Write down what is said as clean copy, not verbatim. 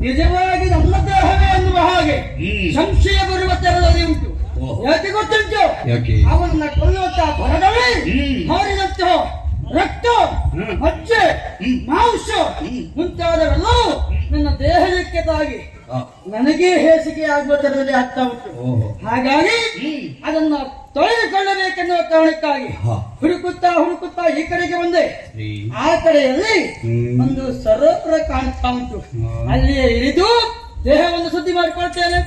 ನಿಜವಾಗಿ ನನ್ನ ದೇಹವೇ ಎನ್ನುವ ಹಾಗೆ ಸಂಶಯ ಬರುವ ತೆರದಲ್ಲಿ ಉಂಟು. ಯಾಕೆ ಗೊತ್ತುಂಟು? ಅವನ್ನ ಕೊಲ್ಲುವಂತಹ ಬರಡವೇ ಹಾರಿದಂತಹ ರಕ್ತ, ಮಜ್ಜೆ, ಮಾಂಸ ಮುಂತಾದವೆಲ್ಲವೂ ನನ್ನ ದೇಹಕ್ಕೆ ತಾಗಿ ನನಗೆ ಹೇಸಿಗೆ ಆಗುವ ತರದಲ್ಲಿ ಆಗ್ತಾ ಉಂಟು. ಹಾಗಾಗಿ ಅದನ್ನ ತೊಳೆದುಕೊಳ್ಳಬೇಕೆನ್ನುವ ಕಾರಣಕ್ಕಾಗಿ ಹುಡುಕುತ್ತಾ ಈ ಕಡೆಗೆ ಬಂದೆ. ಆ ಕಡೆಯಲ್ಲಿ ಒಂದು ಸರೋವರ ಕಾಣ್ತಾ ಉಂಟು. ಅಲ್ಲಿಯೇ ಇಳಿದು ದೇಹವನ್ನು ಶುದ್ಧಿ ಮಾಡಿಕೊಳ್ತೇನೆ.